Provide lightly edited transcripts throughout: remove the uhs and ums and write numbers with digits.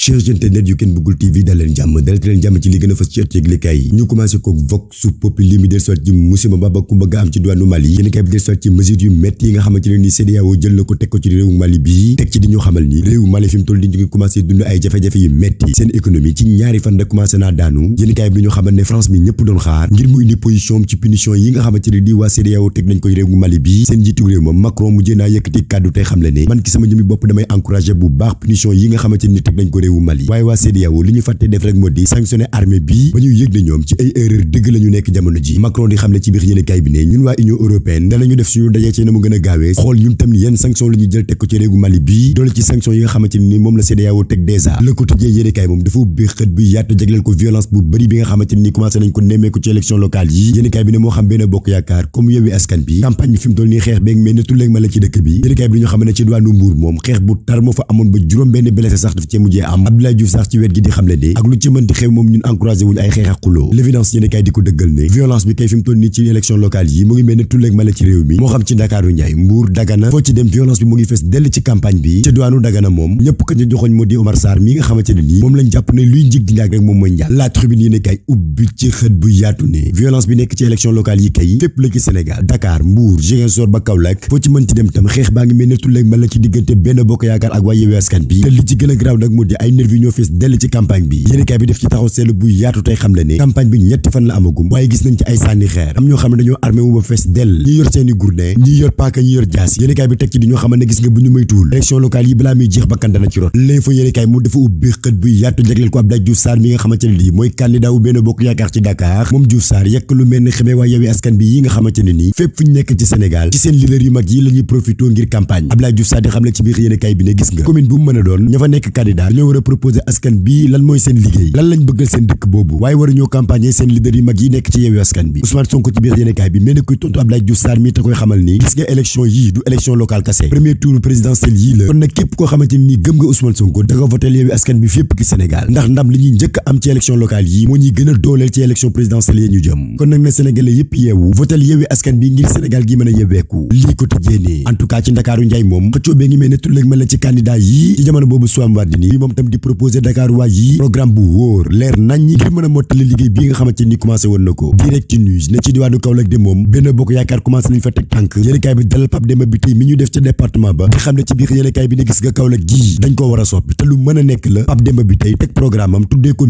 chers internet yu kenn bëggul TV dal leen jàmm ci li gën a fës ci ëtt yëglekaay yi ñu commencé ko Vox Populi mi del soit ci musiba ba ku bëgg a am ci diwaanu Mali yéenekaay bi del soit ci mesures yu métti yi nga xamante ne ni CEDEAO jël na ko teg ko ci réewu Mali bii teg ci di ñu xamal ni réewu Mali fi mu toll di ñu ngi commencé dund ay jafe-jafe yu métti seen économie ci ñaari fan rek commencé naa daanu yéenekaay bi ñu xamal ne France mi ñëpp doon xaar ngir mu indi position ci punition yi nga xamante ne di waa CEDEAO teg nañ ko réewu Mali bii seen njiitu réew moom Macron mujjee naa yëkkati kàddu tey xam le ne man ki sama jëmi bopp damay encouragé bu baax punition yi nga xamante ni teg nañ ko réewu Mali waaye waa CEDEAO li ñu fàtte def rek moo di sanctionné armée bi ba ñu yëg ne ñoom ci ay erreur dëgg la ñu nekk jamono ji Macron di xam ne ci biir yéenekaay bi ne ñun waa Union européenne danañu def suñu dajee ci na mu gën a gaawee xool ñun tam ni yenn sanction la ñu jël teg ko ci réewu Mali bii doole ci sanction yi nga xamante ni moom la CEDEAO teg dèjà Le Quotidien yéenekaay moom dafa ubbi xët bu yaatu jagleel ko violence bu bëri bi nga xamante ni commencé nañ ko nemmeeku ci élection locale yi yéenekaay bi ne moo xam benn bokk yaakaar comme Yewwi Askan bi campagne bi fi mu toll nii xeex beeg mais ne tulleeg ma la ci dëkk bi yéenekaay bi ñu xam ne ci diwaanu Mbour moom xeex bu tar moo fa amoon ba juróom benn blessé sax daf cee mujjee am Abdoulaye Diouf sax ci wet gi di xam le ne ak lu ci mën di xew moom ñun encouragé wuñu ay xeex ak xuloo l'évidence yéenekaay di ko dëggal ne violence bi kay fi mu toll nii ci élection locale yi mu ngi mel ne tulleeg ma la ci réew mi moo xam ci Ndakaaru Njaay Mbour Dagana foo ci dem violence bi mu ngi fees dell ci campagne bi ci diwaanu Dagana moom ñëpp ka ñu joxoñ moo di Omar Sarr mi nga xamante ne nii moom lañ jàpp ne luy njig di njaag rek moom mooy njaal La Tribune yéenekaay ubbi ci xët bu yaatu ne violence bi nekk ci élection locale yi kay fépp la ci Sénégal Dakar Mbour Ziguinchor ba Kaolack foo ci mën ci dem tam xeex baa ngi mel ne tulleeg ma la ci diggante benn bokk yaakaar ak waa Yewwi Askan bi te li ci gën a graaw nag moo di ay nervi ñoo fees dell ci campagne bi yéenekaay bi def ci taxaw seetlu bu yaatu tey xam le ne campagne bi ñetti fan la amagum waaye gis nañ ci ay sànni xeer am ñoo xam ne dañoo armé wu ba fees dell ñi yor seeni gourdin ñi yor paaka ñi yor jaas yéenekaay bi teg ci di ñoo xam ne gis nga bu ñu moytuwul élection locale yi balaa muy jeex bakkan dana ci rot L'Info yéenekaay mu dafa ubbi xët bu yaatu jagleel ko Abdoulaye Diouf Sarr mi nga xamante ne lii mooy candidat wu benn bokk yaakaar ci Dakar moom Diouf Sarr yekk lu mel ne xamee waa Yewwi Askan bi yi nga xamante ne nii fépp fu ñu nekk ci Sénégal ci seen leader yu mag yi la ñuy profité ngir campagne Abdoulaye Diouf Sarr di xam le ci biir yéenekaay bi ne gis nga commune bu mu mën a doon ña fa nekk candidat dañoo war a proposer askan bi lan mooy seen liggéey lan lañ bëggal seen dëkk boobu waaye war a ñoo campagne seen leader yu mag yi nekk ci Yewwi Askan bi Ousmane Sonko ci biir yéenekaay bi mel ne kuy tontu Abdoulaye Diouf Sarr mi te koy xamal ni gis nga élection yii du élection locale kase premier tour présidentiel yii la kon nag képp koo xamante ni gëm nga Ousmane Sonko da nga voté Yewwi Askan bi fépp ci Sénégal ndax ndam li ñuy njëkk am ci élection locale yi moo ñuy gën a dooleel ci élection présidentielle yi ñu jëm kon nag na Sénégalais yëpp yeewu voté Yewwi Askan bi ngir Sénégal gi mën a yebbeeku lii ko tëjee en tout cas ci Ndakaaru Njaay moom xëccoo bee ngi mel ne tulleeg ma la ci candidat yi ci jamono boobu Soham Wardini bi moom tam di proposer Dakar waa yi programme bu wóor leer nañ ñi ngir mën a mottali liggéey bi nga xamante ni commencé woon na ko Direct News ne ci diwaanu Kaolack de moom benn bokk yaakaar commencé nañ fa teg tànk yéenekaay bi dalal Pape Demba bi tey mi ñu def ca département ba di xam ne ci biir yéenekaay bi ne gis nga Kaolack gii dañ ko war a soppi te lu mën a nekk la Pape Demba bi tey teg programme am tuddee ko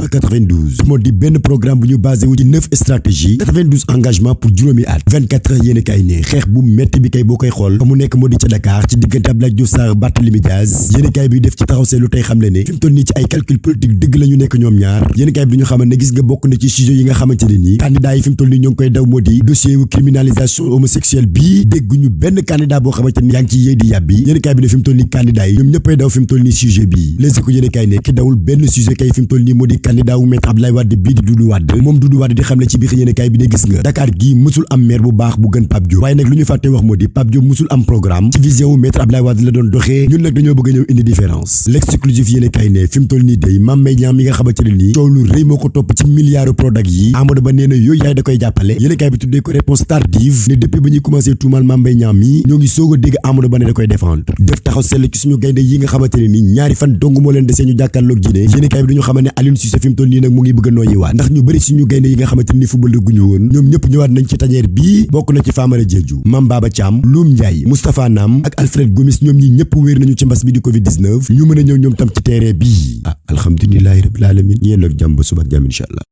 1992 moo di benn programme bu ñu basé wu ci 9 stratégie 92 engagement pour juróomi at 24 heures yéenekaay ne xeex bu metti bi kay boo koy xool fa mu nekk moo di ca Dakar ci diggante Abdoulaye Diouf Sarr Barthélémy Dias yéenekaay bi def ci taxaw seetlu tey xam le ne fi mu toll nii ci ay calcul politique dëgg la ñu nekk ñoom ñaar yéenekaay bi dañu xamal ne gis nga bokk na ci sujet yi nga xamante ne nii candidat yi fi mu toll nii ñoo ngi koy daw moo di dossier wu criminalisation homosexuelle bii dégguñu benn candidat boo xamante ni yaa ngi ci yéey di yàbbi yéenekaay bi ne fi mu toll nii candidat yi ñoom ñëppay daw fi mu toll nii sujet bii Les Échos yéenekaay ne ki dawul benn sujet kay fi mu toll nii moo di candidat wu Maître Abdoulaye Wade bii di Doudou Wade moom Doudou Wade di xam ne ci biir yéenekaay bi ne gis nga Dakar gii musul am maire bu baax bu gën Pape Diop waaye nag lu ñu fàtte wax moo di Pape Diop musul am programme ci vision wu Maître Abdoulaye Wade la doon doxee ñun nag dañoo bëgg a ñëw indi différence L'Exclusif yéenekaay ne fi mu toll nii day Mame Mbaye Niang mi nga xamante ne nii coow lu rëy moo ko topp ci milliards Prodac yi Amadou Ba nee na yooyu yaay da koy jàppale yéenekaay bi tuddee ko réponse tardive ne depuis ba ñuy commencé tuumal Mame Mbaye Niang mi ñoo ngi soog a dégg Amadou Ba ne da koy défendre def taxaw seetlu ci suñu gaynde yi nga xamante ne nii ñaari fan dong moo leen desee ñu jàkkaarloog ji ne yéenekaay bi dañu xamal ne Aliou Cissé fi mu toll nii nag mu ngi bëgg a nooyi waat ndax ñu bëri suñu gaynde yi nga xamante ne nii football la guñu woon ñoom ñëpp ñëwaat nañ ci tañeer bii bokk na ci Famara Diédhiou Mame Baba Thiam Loum Ndiaye Moustapha Nam ak Alfred Gomis ñoom ñi ñëpp wéer nañu ci mbas bi di Covid-19 ñu mën a ñëw ñoom tam ci terrain bii alhamdulillahi rabbil alamin yéen ak jàmm ba suba ak jàmm inshallah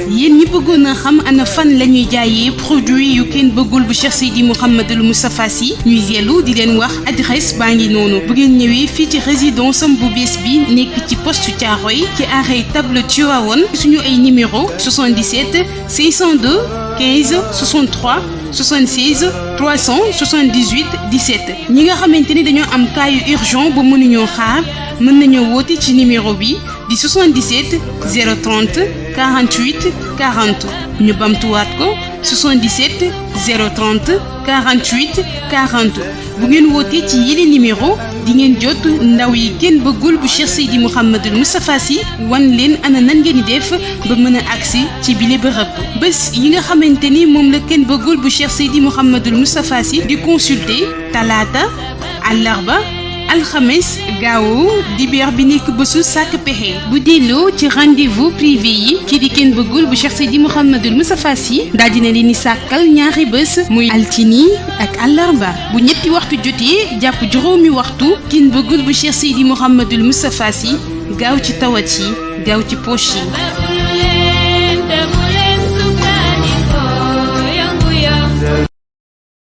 yéen ñi bëggoon a xam ana fan la ñuy jaayee produit yu kenn bëggul bu Cheikh Seydi Mouhamadul Moustapha Sy ñuy dellu di leen wax adresse baa ngi noonu bu ngeen ñëwee fii ci résidence am bu bees bi nekk ci poste Thiaroye ci arrêt table Tivaouane suñu ay numéro 77 502 15 63 76 378 17 ñi nga xamante ni dañoo am cas yu urgent ba mënuñoo xaar mën nañoo woote ci numéro bi di 77 030 48 40 ñu bamtuwaat ko 77 030 48 40 bu ngeen wootee ci yile numéro di ngeen jot ndaw yi kenn bëggul bu Cheikh Seydi Mouhamadul Moustapha Sy wan leen ana nan ngeen di def ba mën a agsi ci bile bërëb bés yi nga xamante ni moom la kenn bëggul bu Cheikh Seydi Mouhamadul Moustapha Sy di consulter talaata àllarba alxames gaawu dibeer bi nekk bésu sàkk pexe bu delloo ci rendez-vous privé yi kii di kenn bëggul bu Cheikh Seydi Mouhamadul Moustapha Sy daal dina leen di sàkkal ñaari bés muy altini ak àllarba bu ñetti waxtu jotee jàpp juróomi waxtu kenn bëggul bu Cheikh Seydi Mouhamadul Moustapha Sy gaaw ci tawat yi gaaw ci poche yi